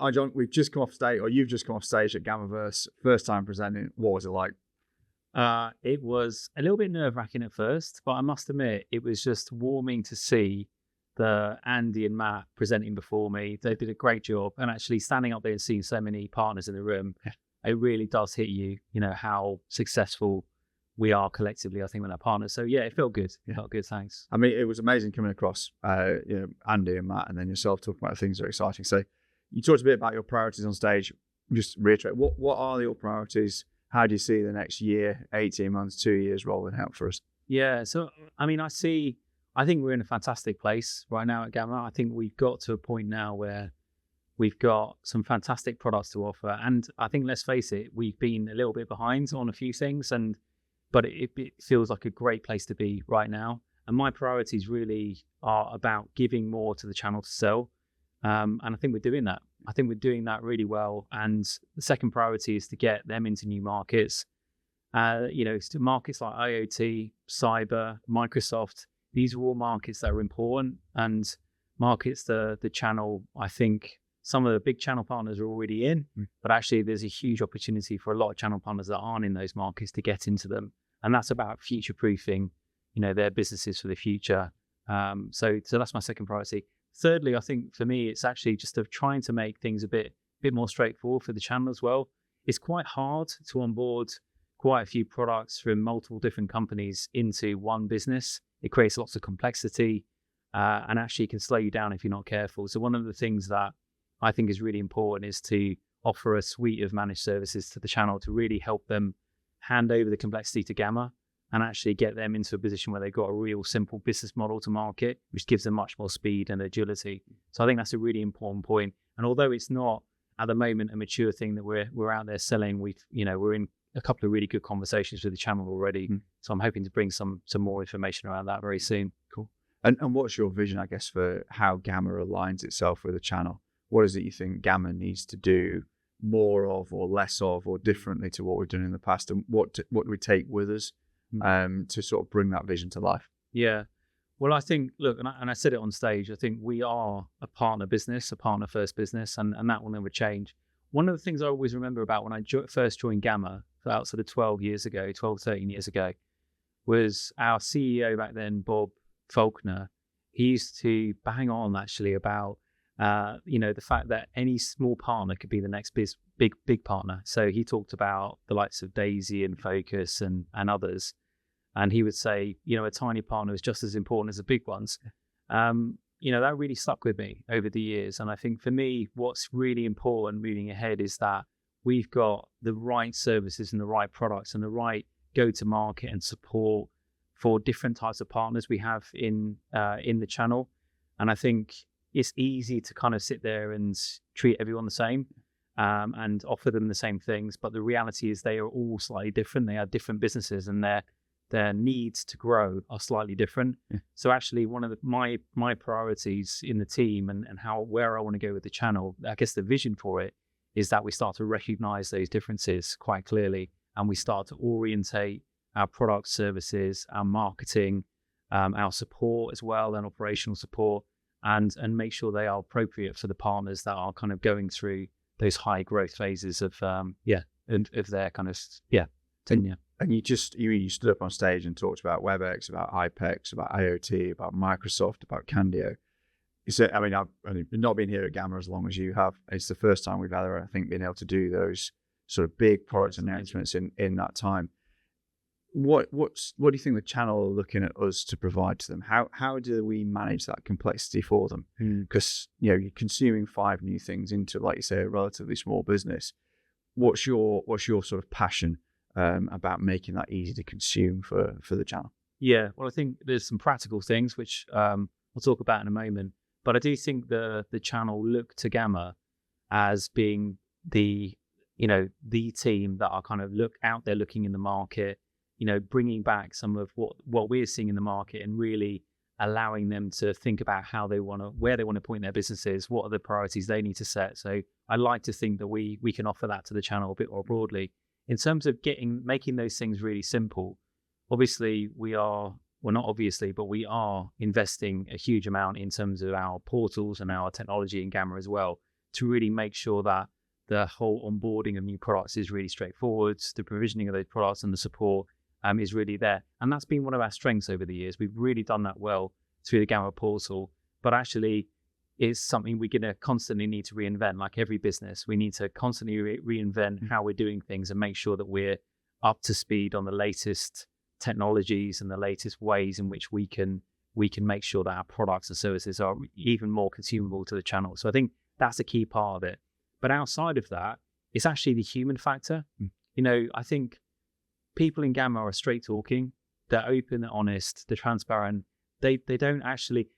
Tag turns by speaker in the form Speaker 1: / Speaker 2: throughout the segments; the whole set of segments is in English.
Speaker 1: Hi, John. We've just come off stage, or you've just come off stage at Gammaverse. First time presenting. What was it like?
Speaker 2: It was a little bit nerve-wracking at first, but I must admit it was just warming to see the Andy and Matt presenting before me. They did a great job, and actually standing up there and seeing so many partners in the room, it really does hit you. You know how successful we are collectively. I think with our partners. So yeah, it felt good. It felt good. Thanks.
Speaker 1: I mean, it was amazing coming across. Andy and Matt, and then yourself talking about things that are exciting. So you talked a bit about your priorities on stage. Just reiterate, what are your priorities? How do you see the next year, 18 months, 2 years rolling out for us?
Speaker 2: Yeah. So I mean, I think we're in a fantastic place right now at Gamma. I think we've got to a point now where we've got some fantastic products to offer. And I think, let's face it, we've been a little bit behind on a few things, but it feels like a great place to be right now. And my priorities really are about giving more to the channel to sell. And I think we're doing that. I think we're doing that really well. And the second priority is to get them into new markets. To markets like IoT, cyber, Microsoft. These are all markets that are important, and markets the channel, I think some of the big channel partners are already in, but actually there's a huge opportunity for a lot of channel partners that aren't in those markets to get into them. And that's about future-proofing, their businesses for the future. So that's my second priority. Thirdly, I think for me, it's actually just of trying to make things a bit more straightforward for the channel as well. It's quite hard to onboard quite a few products from multiple different companies into one business. It creates lots of complexity and actually can slow you down if you're not careful. So one of the things that I think is really important is to offer a suite of managed services to the channel to really help them hand over the complexity to Gamma and actually get them into a position where they've got a real simple business model to market, which gives them much more speed and agility. So I think that's a really important point. And although it's not at the moment a mature thing that we're out there selling, we're in a couple of really good conversations with the channel already. So I'm hoping to bring some more information around that very soon.
Speaker 1: Cool. And what's your vision, I guess, for how Gamma aligns itself with the channel? What is it you think Gamma needs to do more of, or less of, or differently to what we've done in the past? And what do we take with us to sort of bring that vision to life?
Speaker 2: Yeah. Well, I think, look, and I said it on stage, I think we are a partner business, a partner first business, and that will never change. One of the things I always remember about when I first joined Gamma, about sort of 13 years ago, was our CEO back then, Bob Faulkner. He used to bang on actually about, the fact that any small partner could be the next big partner. So he talked about the likes of Daisy and Focus and others. And he would say, a tiny partner is just as important as the big ones. That really stuck with me over the years. And I think for me, what's really important moving ahead is that we've got the right services and the right products and the right go-to-market and support for different types of partners we have in the channel. And I think it's easy to kind of sit there and treat everyone the same and offer them the same things. But the reality is they are all slightly different. They are different businesses, and their needs to grow are slightly different. So actually one of my priorities in the team and where I want to go with the channel, I guess the vision for it is that we start to recognize those differences quite clearly, and we start to orientate our product services, our marketing, our support as well, and operational support, and make sure they are appropriate for the partners that are kind of going through those high growth phases of their kind of tenure.
Speaker 1: And you stood up on stage and talked about WebEx, about IPEX, about IoT, about Microsoft, about Candio. I've not been here at Gamma as long as you have. It's the first time we've ever, I think, been able to do those sort of big product announcements in that time. What do you think the channel are looking at us to provide to them? How do we manage that complexity for them? Because you're consuming 5 new things into, like you say, a relatively small business. What's your sort of passion about making that easy to consume for the channel?
Speaker 2: Yeah, well, I think there's some practical things which we'll talk about in a moment. But I do think the channel look to Gamma as being the team that are kind of out there looking in the market, bringing back some of what we're seeing in the market and really allowing them to think about where they want to point their businesses, what are the priorities they need to set. So I like to think that we can offer that to the channel a bit more broadly. In terms of making those things really simple, obviously we are investing a huge amount in terms of our portals and our technology in Gamma as well. to really make sure that the whole onboarding of new products is really straightforward, the provisioning of those products and the support is really there. And that's been one of our strengths over the years. We've really done that well through the Gamma portal, but actually it's something we're going to constantly need to reinvent. Like every business, we need to constantly reinvent how we're doing things and make sure that we're up to speed on the latest technologies and the latest ways in which we can make sure that our products and services are even more consumable to the channel. So I think that's a key part of it. But outside of that, it's actually the human factor. I think people in Gamma are straight talking, they're open, they're honest, they're transparent. They don't actually,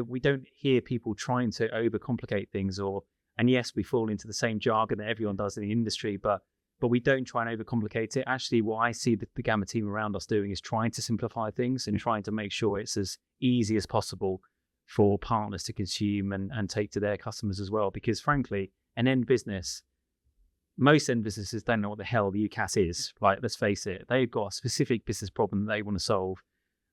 Speaker 2: we don't hear people trying to overcomplicate things and yes, we fall into the same jargon that everyone does in the industry, but we don't try and overcomplicate it. Actually, what I see the Gamma team around us doing is trying to simplify things and trying to make sure it's as easy as possible for partners to consume and take to their customers as well. Because frankly, most end businesses don't know what the hell the UCaaS is. Like, let's face it, they've got a specific business problem that they want to solve.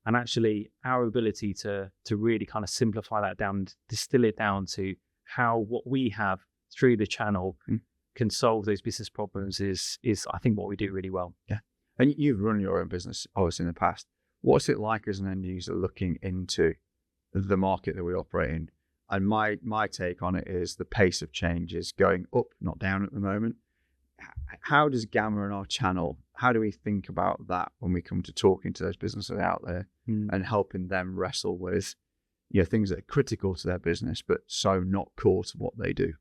Speaker 2: And actually, our ability to really kind of simplify that down, distill it down to how what we have through the channel can solve those business problems is I think what we do really well.
Speaker 1: Yeah. And you've run your own business obviously in the past. What's it like as an end user looking into the market that we operate in? And my take on it is the pace of change is going up, not down at the moment. How does Gamma and our channel, how do we think about that when we come to talking to those businesses out there and helping them wrestle with things that are critical to their business, but so not core to what they do?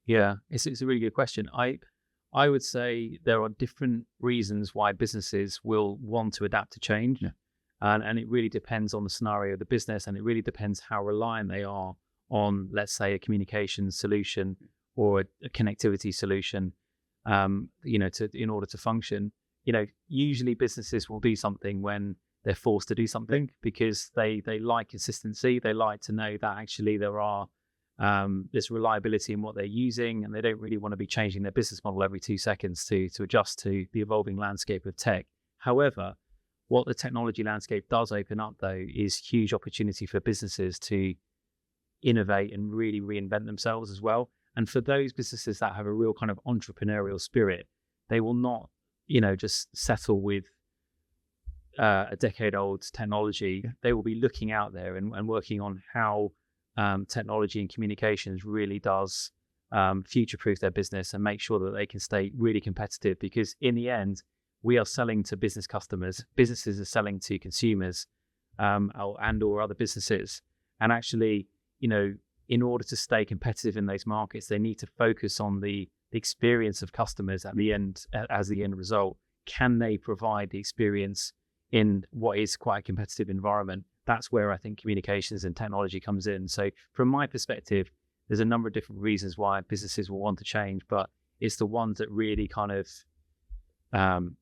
Speaker 2: Yeah, it's a really good question. I would say there are different reasons why businesses will want to adapt to change. Yeah. And it really depends on the scenario of the business, and it really depends how reliant they are on, let's say, a communications solution or a connectivity solution, in order to function. Usually businesses will do something when they're forced to do something because they like consistency. They like to know that actually there's reliability in what they're using, and they don't really want to be changing their business model every 2 seconds to adjust to the evolving landscape of tech. However, what the technology landscape does open up, though, is huge opportunity for businesses to innovate and really reinvent themselves as well. And for those businesses that have a real kind of entrepreneurial spirit, they will not, just settle with a decade-old technology. Yeah. They will be looking out there and working on how technology and communications really does future-proof their business and make sure that they can stay really competitive. Because in the end, we are selling to business customers. Businesses are selling to consumers or other businesses. And actually, in order to stay competitive in those markets, they need to focus on the experience of customers at the end, as the end result. Can they provide the experience in what is quite a competitive environment? That's where I think communications and technology comes in. So from my perspective, there's a number of different reasons why businesses will want to change, but it's the ones that really kind of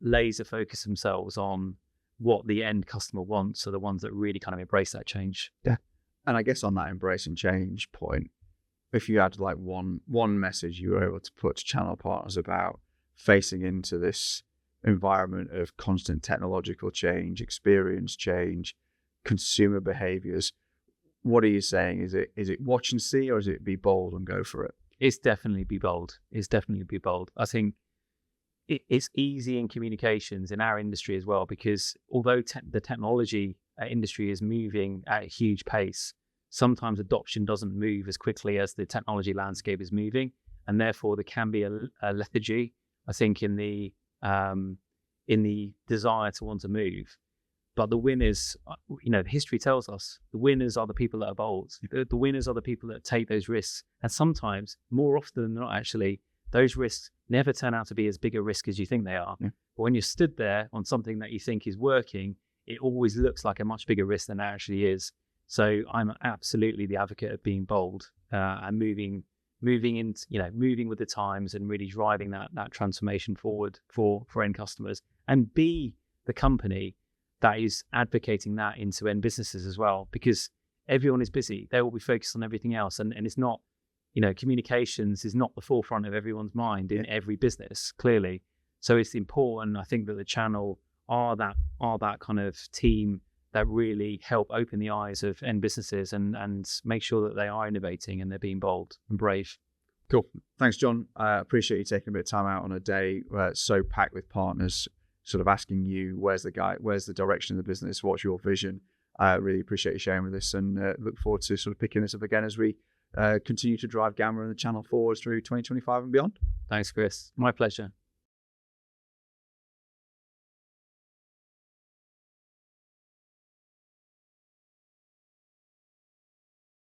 Speaker 2: laser focus themselves on what the end customer wants are the ones that really kind of embrace that change.
Speaker 1: Yeah. And I guess on that embracing change point, if you had like one message you were able to put to channel partners about facing into this environment of constant technological change, experience change, consumer behaviors, what are you saying? Is it watch and see, or is it be bold and go for it?
Speaker 2: It's definitely be bold. I think it's easy in communications in our industry as well, because although the technology industry is moving at a huge pace, sometimes adoption doesn't move as quickly as the technology landscape is moving, and therefore there can be a lethargy, I think, in the desire to want to move. But the winners, history tells us the winners are the people that are bold. The winners are the people that take those risks, and sometimes, more often than not, actually, those risks never turn out to be as big a risk as you think they are. Yeah. But when you're stood there on something that you think is working, it always looks like a much bigger risk than it actually is. So I'm absolutely the advocate of being bold and moving with the times and really driving that transformation forward for end customers, and be the company that is advocating that into end businesses as well, because everyone is busy. They will be focused on everything else, and it's not, communications is not the forefront of everyone's mind in every business, clearly. So it's important, I think, that the channel are that kind of team that really help open the eyes of end businesses and make sure that they are innovating and they're being bold and brave.
Speaker 1: Cool. Thanks, John. I appreciate you taking a bit of time out on a day where it's so packed with partners, sort of asking you, where's the direction of the business? What's your vision? I really appreciate you sharing with us, and look forward to sort of picking this up again as we continue to drive Gamma and the channel forward through 2025 and beyond.
Speaker 2: Thanks, Chris. My pleasure.